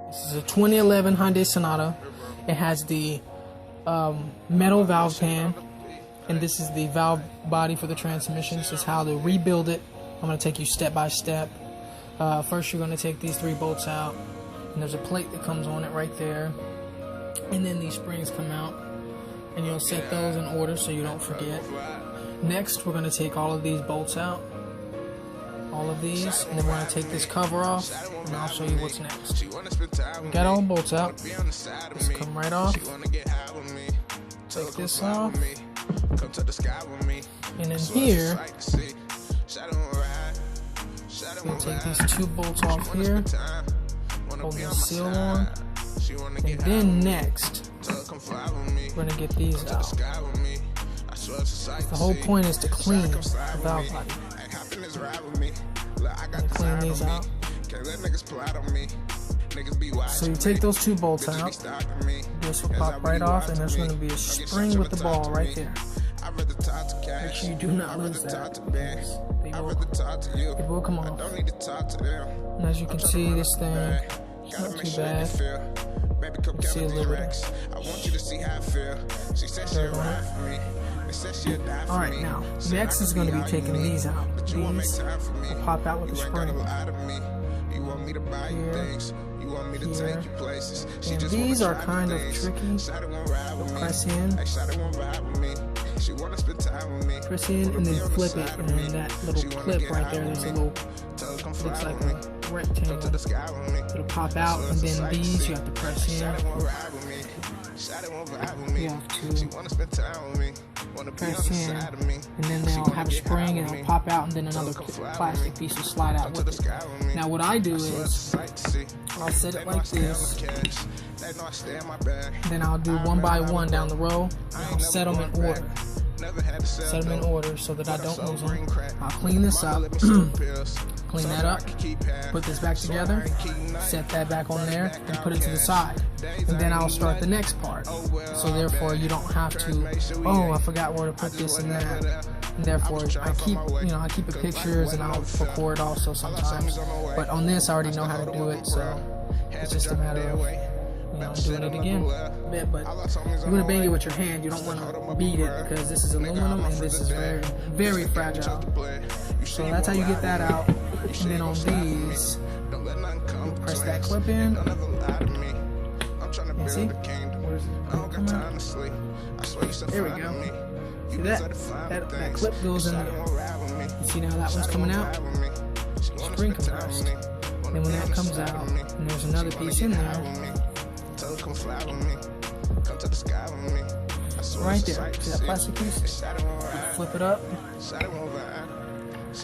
This is a 2011 Hyundai Sonata. It has the metal valve pan, and this is the valve body for the transmission. This is how to rebuild it. I'm going to take you step by step. First, you're going to take these 3 bolts out, and there's a plate that comes on it right there. And then these springs come out, and you'll set those in order so you don't forget. Next, we're going to take all of these bolts out, all of these, and then we're going to take this cover off, and I'll show you what's next. We got all the bolts out. This come right off. Take this off. And in here, we'll take these 2 bolts off here, hold the seal on, and then next, we're going to get these out. The whole point is to clean the valve body. Clean these out. So you take those 2 bolts out, this will pop right off, and there's going to be a spring with the ball right there. Make sure you do not lose that, because it will come off. And as you can see, this thing is not too bad. You can see a little bit. Alright, now, next is going to be taking these out. These will pop out with the spring. Here. And these are kind of tricky. You'll press in. Press in and then flip it, and then that little clip right there, there's a little, looks like a rectangle. It'll pop out, and then these you have to press in. You have to press in, and then they'll have a spring and it'll pop out, and then another plastic piece will slide out with it. Now what I do is, I'll set it like this, then I'll do 1 by 1 down the row, and I'll set them in order. Set them in order so that I don't lose them. I'll clean this up, clean that up, put this back together, set that back on there, and put it to the side. And then I'll start the next part. So therefore you don't have to, oh, I forgot where to put this and that. And therefore I keep the pictures, and I'll record also sometimes. But on this I already know how to do it, so it's just a matter of doing it again a bit. But you're going to bang it with your hand. You don't want to beat it, because this is aluminum and this is very, very fragile. So that's how you get that out. And then on these, you press that clip in. And see? Where's it come out? There we go. See that clip goes in there. You see now that one's coming out? Spring compressed. Then when that comes out, and there's another piece in there, right there. See that plastic piece? Flip it up. You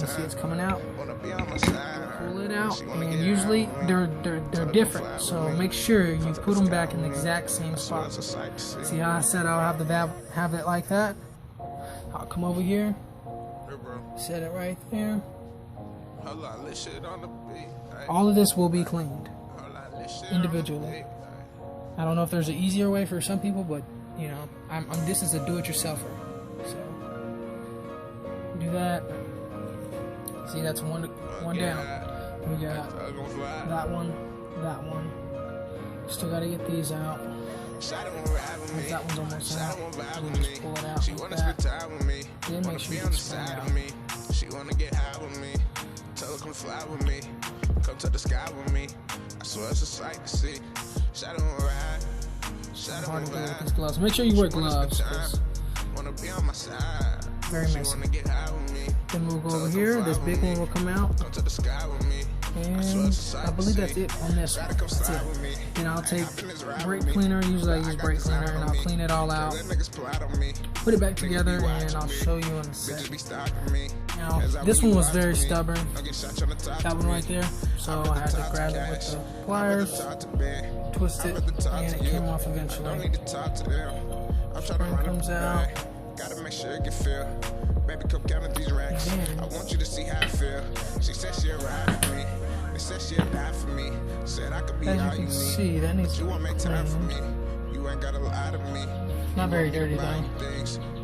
see it's coming out. Pull it out, and usually they're different. So make sure you put them back in the exact same spot. See how I said I'll have the valve have it like that? I'll come over here, set it right there. All of this will be cleaned individually. I don't know if there's an easier way for some people, but this is a do-it-yourselfer. So do that. See, that's one down. We got that one. Still got to get these out. That one's almost out. We'll just pull it out like that. Then make sure you get the spring out. She wanna get high with me. Tell her come fly with me. Come to the sky with me. I swear it's a sight to see. Shadow and ride. Hard to do with these gloves. Make sure you wear gloves. Very messy. Then we'll go over here. This big one will come out. And I believe that's it on this one. That's it. Then I'll take brake cleaner. Usually I use brake cleaner, and I'll clean it all out. Put it back together, and I'll show you in a sec. Now, this one was very stubborn. That one right there. So I had to grab it with the pliers, twist it, and it came off eventually. Spring comes out. Gotta make sure it can feel. Baby, come count these racks. I want you to see how I feel. She said she'll ride for me. They said she'll die for me. Said I could be all you need. See, that needs to be cleaned. You ain't gotta lie to me. Not very dirty though.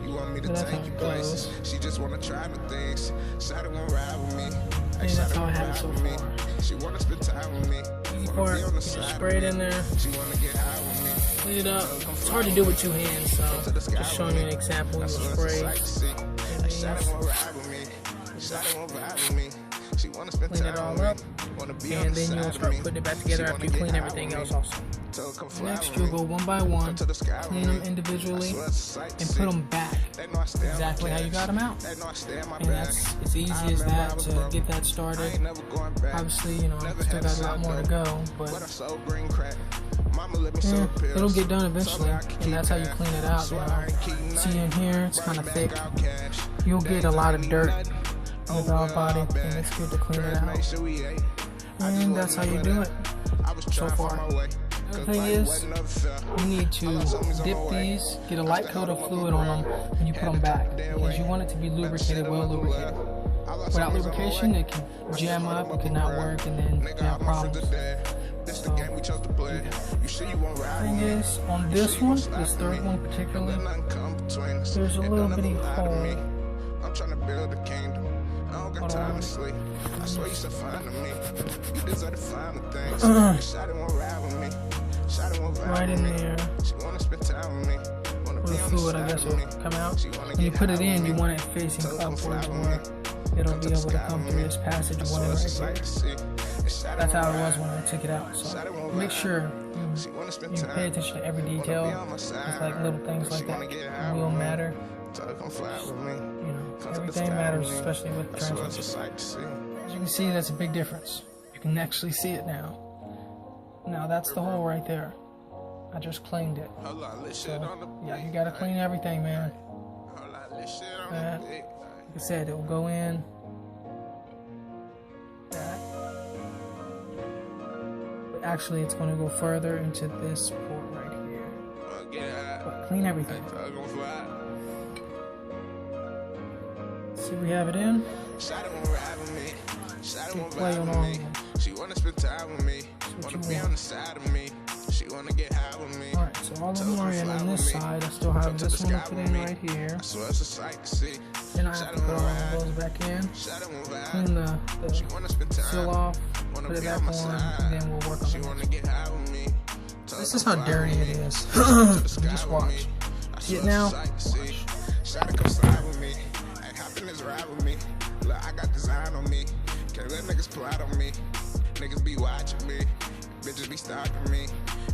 You want me to take you places. She just wanna try new things. Said it won't ride with me. And that's how I have it so far. She wanna spend time with me. tricky part. You just spray it in there, clean it up. It's hard to do with 2 hands, so just showing you an example. You spray, clean it all up, and then you'll start putting it back together after you clean everything else also. Next, you'll go one by one, clean them individually, and put them back exactly how you got them out. And that's as easy as that to get that started. Obviously, you know, still got a lot more to go, but yeah, it'll get done eventually, and that's how you clean it out. You know, see in here, it's kind of thick. You'll get a lot of dirt on the dog body, and it's good to clean it out. And that's how you do it so far. The thing is, you need to dip these, get a light coat of fluid on them, and you put them back, because you want it to be lubricated, well lubricated. Without lubrication, it can jam up, it can not work, and then you have problems. So, the thing is, on this one, this third one particularly, there's a little bitty hole. Hold on. Right in there. With the fluid, I guess, will come out. When you put it in, you want it facing upwards, where it'll be able to come through this passage or whatever right here. That's how it was when I took it out. So make sure you pay attention to every detail. It's like little things like that will matter. You know, everything matters, especially with transmission. As you can see, that's a big difference. You can actually see it now. Now that's the hole right there. I just cleaned it. So, yeah, you gotta clean everything, man. That, like I said, it will go in. That. But actually, it's gonna go further into this port right here. But clean everything. See, we have it in. Play along. She wanna spend time with me. Wanna be on the side of me. She wanna get high with me. Alright, so all of them are in on this side. I still have this one to put in right here. Then I have to put all of those back in. Clean the seal off. Put it back on, and then we'll work on it. This is how dirty it is. Just watch. See it now? Watch. I got design on me. Can't let niggas plot on me. Niggas be watching me. Bitches be stalking me.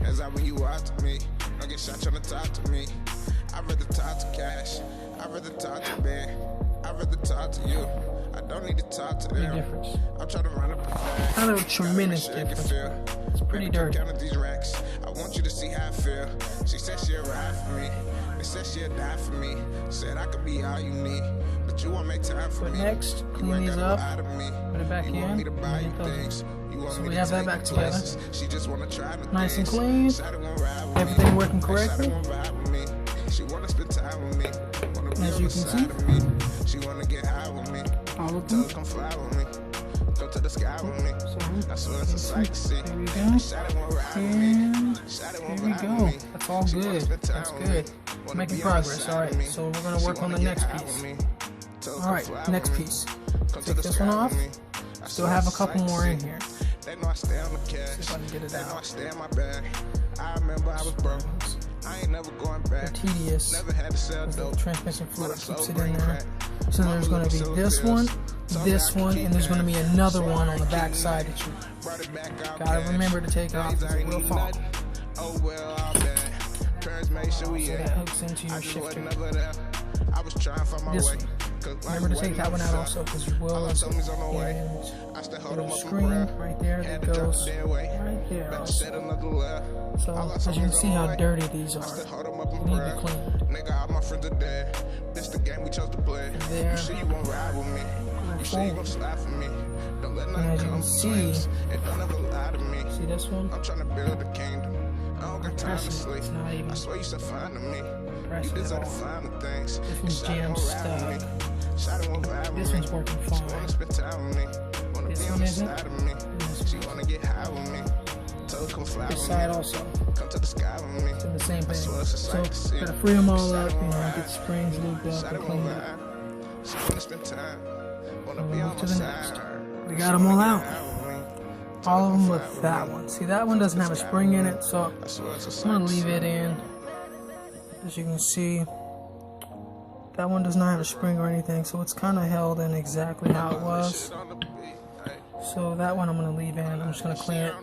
As I when you watch me. Don't get shot trying to talk to me. I'd rather talk to Cash. I'd rather talk to Ben. I'd rather talk to you. I don't need to talk to them. Difference. I'm trying to run up a flag. Not a tremendous difference. It's pretty dirty. These racks. I want you to see how I feel. She said she'll ride for me. They said she'll die for me. Said I could be all you need. But you won't make time for me. Next, clean these up. Put it back in. So we have that back together. Nice and clean. Everything working correctly. As you can see, all of them. There we go. And there we go. That's all good. That's good. Making progress. Alright, so we're going to work on the next piece. Alright, next piece. Take this one off. Still have a couple more in here. See if I can get it out. I remember I was broke. I ain't never going back. They're tedious. The transmission fluid keeps it in there. So there's going to be this one, and there's going to be another one on the back side that you gotta remember to take off because it will fall. So that hooks into your shifter. This one. Remember to take that one out also because you will. And there's a screen right there that goes right there also. So as you can see how dirty these are, they need to be cleaned. There. And as you can see this one? Pressing, it's not even pressing at all. This one's jammed stuck. This one's working fine. This one isn't. This side also. So the same thing. So gotta free them all up, you know, get the springs lubed up and cleaned up. So we'll move to the next. We got them all out. all of them with that one. See, that one doesn't have a spring in it, so I'm gonna leave it in. As you can see, that one does not have a spring or anything, so it's kind of held in exactly how it was. So that one I'm gonna leave in. I'm just gonna clean it.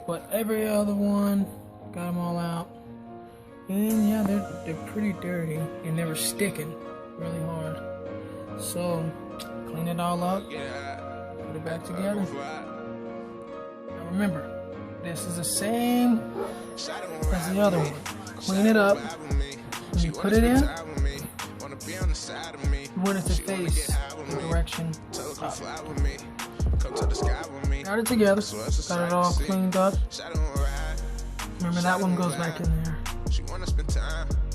But every other one, got them all out. And yeah, they're pretty dirty, and they were sticking really hard. So clean it all up, put it back together. Now remember, this is the same as the other one. Clean it up. When you put it in, you want it to face the direction up. Got it together, got it all cleaned up. Remember, that one goes back in there.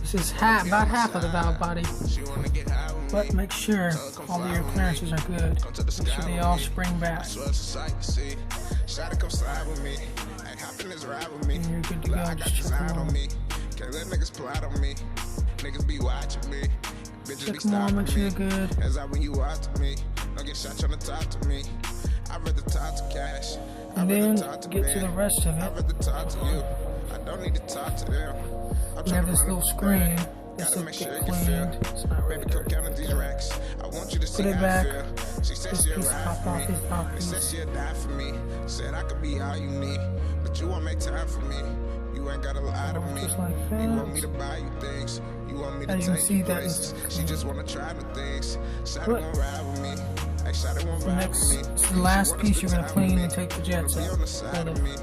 This is about half of the valve body, but make sure all of your clearances are good. Make sure they all spring back. And you're good to go. Just check them all. Check them all, make sure you're good. And then get to the rest of it. We have this little screen. This will get cleaned. It's not really dirty. Put it back. This piece pop off. This top piece. Just like that. As you can see, that is good. The last piece you're going to clean and take the jets out.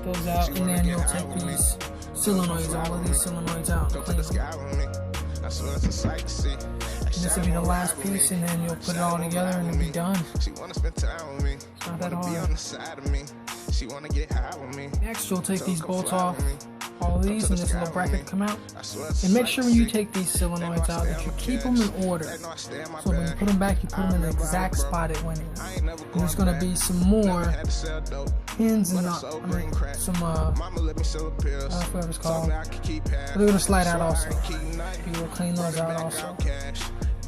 Pull those out, and then you'll take these solenoids, all of these solenoids out and clean them. And this will be the last piece, and then you'll put it all together and it'll be done. It's not that hard. Next, you'll take these bolts off, all of these, and this little bracket come out. And make sure when you take these solenoids out that you keep them in order. So when you put them back, you put them in the exact spot it went in. And there's going to be some more pins and some I forgot what it's called. They're going to slide out also. You will clean those out also.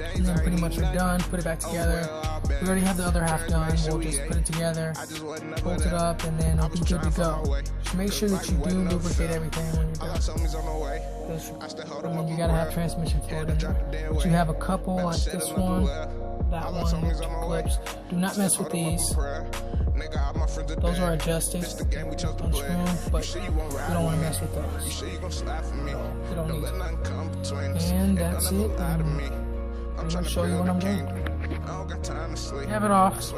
And then pretty much we're done. Put it back together. We already have the other half done. We'll just put it together, bolt it up, and then it'll be good to go. Just make sure that you do lubricate everything when you're done. Because you gotta have transmission fluid in there. But you have a couple like this one, that one, clips. Do not mess with these. Those are adjusted, unscrew, but you don't want to mess with those. You don't need to. And that's it. I'm going to show you what I'm doing. Have it off.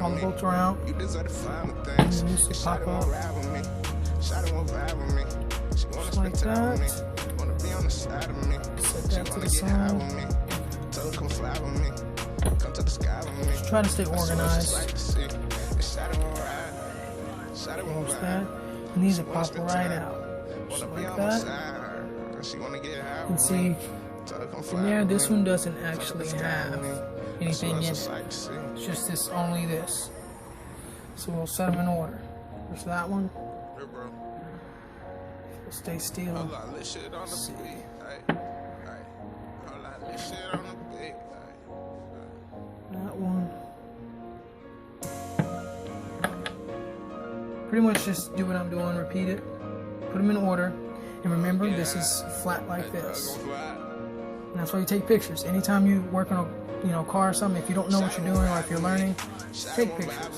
All the bolts are out. And it needs to pop up. Just like that. Set that to the side. Just try to stay organized. Close that. And these will pop right out. Just like that. You can see from there, this one doesn't actually have anything in it. It's just this, only this. So we'll set them in order. There's that one. We'll stay still. Let's see. That one. Pretty much just do what I'm doing, repeat it. Put them in order. And remember, this is flat like this. And that's why you take pictures. Anytime you work on a car or something, if you don't know what you're doing or if you're learning, take pictures.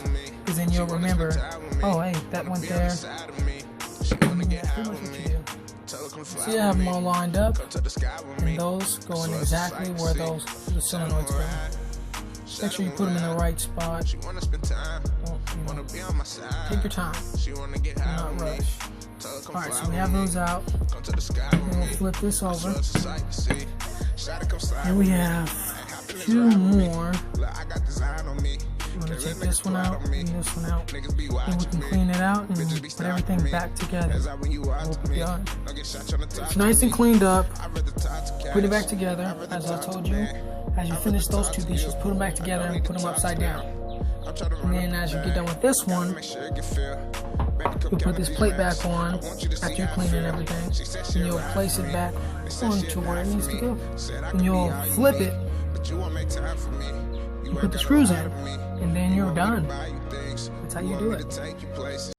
Because then you'll remember, oh hey, that went there. That's pretty much what you do. So you have them all lined up, and those go in exactly where the solenoids go. Make sure you put them in the right spot. Take your time. Do not rush. Alright, so we have those out. And we'll flip this over. And we have two more. I'm going to take this one out and this one out. And we can clean it out and put everything back together. We'll be done. It's nice and cleaned up. Put it back together, as I told you. As you finish those two pieces, put them back together and put them upside down. And then as you get done with this one, you'll put this plate back on after you're cleaning everything. And you'll place it back onto where it needs to go. And you'll flip it. You put the screws in. And then you're done. That's how you do it.